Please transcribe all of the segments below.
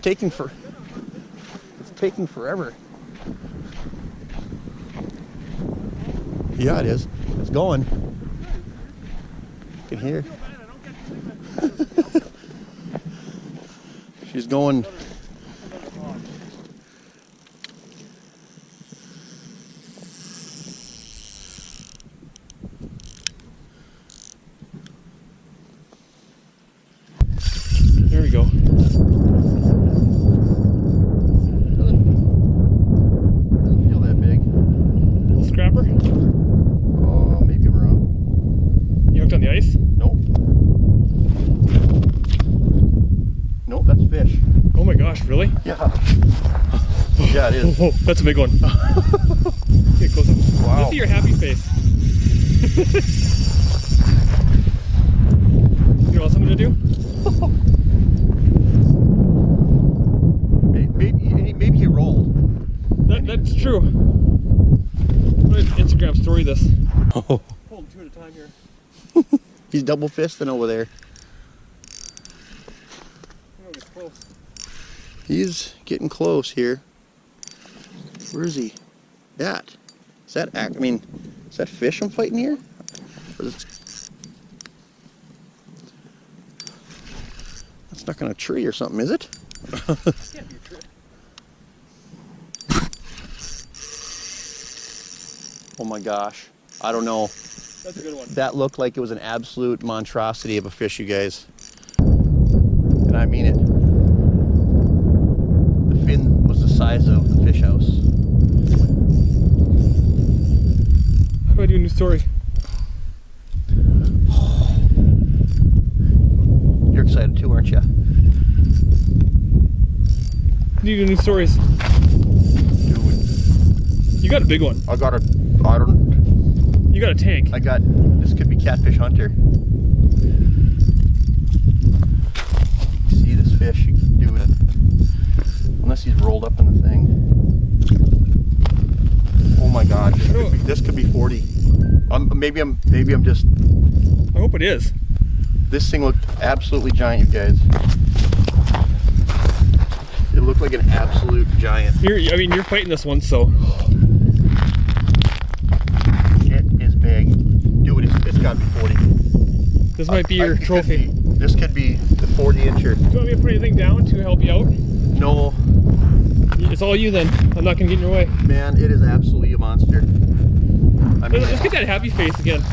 taking forever. Yeah, it is. It's going. You can hear. She's going. There we go. Doesn't feel that big. Scrapper? Oh, maybe I'm wrong. You hooked on the ice? Nope. Nope, that's fish. Oh my gosh, really? Yeah. Yeah, it is. Oh, that's a big one. Get close up. Wow. Let's see your happy face. You know what else I'm gonna do? Maybe he rolled. That's true. I'm gonna Instagram story this. Oh. Hold them two at a time here. He's double fisting over there. Oh, it's close. He's getting close here. Where is he at? Is that I mean, is that fish I'm fighting here? Or is it... That's not on a tree or something, is it? Can't be a tree. Oh my gosh. I don't know. That's a good one. That looked like it was an absolute monstrosity of a fish, you guys. And I mean it. The fin was the size of the fish house. How do I do a new story? You're excited too, aren't you? Need to do new stories. Dude, You got a big one. I don't. You got a tank. This could be catfish hunter. See this fish, you can do it. Unless he's rolled up in the thing. Oh my God, this could be 40. Maybe I'm just. I hope it is. This thing looked absolutely giant, you guys. It looked like an absolute giant. You're fighting this one, so. It is big. Dude, it's got to be 40. This might be your trophy. This could be the 40-incher. Do you want me to put anything down to help you out? No. It's all you then. I'm not gonna get in your way. Man, it is absolutely a monster. I mean, Let's get that happy face again.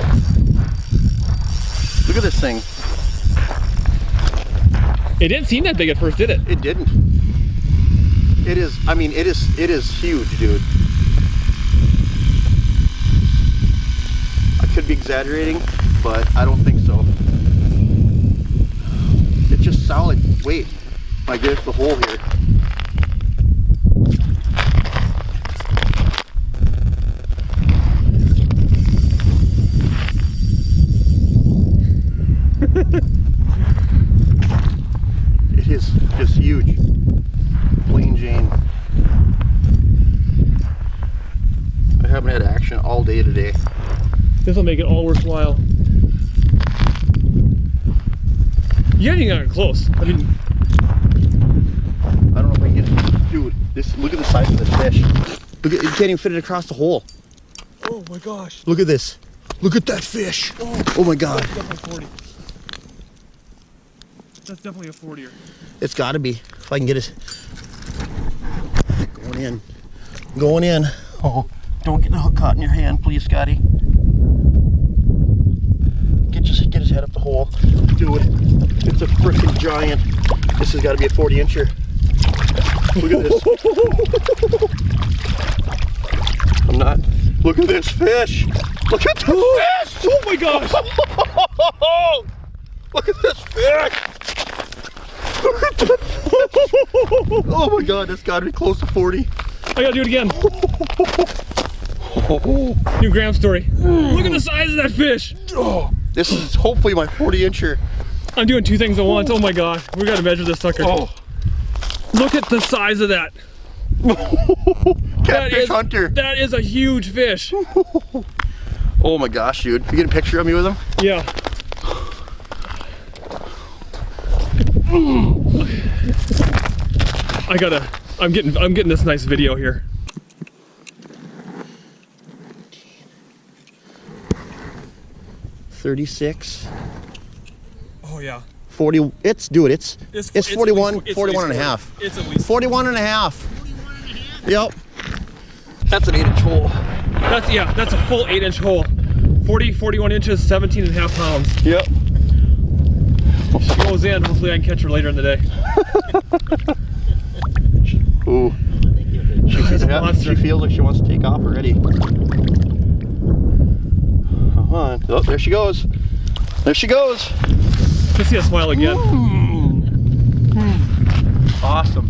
look at this thing. It didn't seem that big at first, did it? It didn't. It is, I mean, it is huge, dude. I could be exaggerating, but I don't think so. It's just solid weight. I get the hole here. It is just huge. Plain Jane. I haven't had action all day today. This will make it all worthwhile. You haven't even gotten close. I mean, I don't know if I can get it. Dude, look at the size of this fish. Look at, you can't even fit it across the hole. oh my gosh. Look at this. Look at that fish. Oh my God. That's definitely 40. That's definitely a 40er. It's gotta be. If I can get it. Going in. Going in. Oh, don't get the hook caught in your hand, please, Scotty. Get his head up the hole. Do it. It's a freaking giant. This has got to be a 40-incher. Look at this. I'm not. Look at this fish. Look at this fish. Oh my gosh. Look at this fish. Look at that fish. Oh my God, that's got to be close to 40. I gotta do it again. New Graham story. Look at the size of that fish. Oh, this is hopefully my 40-incher. I'm doing two things at once. Oh my gosh. We gotta measure this sucker. Oh. Look at the size of that. Catfish hunter. That is a huge fish. Oh my gosh, dude. You get a picture of me with him? Yeah. I'm getting this nice video here. $36. Oh yeah. 40. It's 41 and a half. It's at least 41 and a half. Yep. That's an 8-inch hole. That's a full 8-inch hole. 41 inches, 17 and a half pounds. Yep. She goes in. Hopefully I can catch her later in the day. Ooh. She feels like she wants to take off already. Come on. Oh, there she goes. There she goes. Let's see a smile again. Awesome.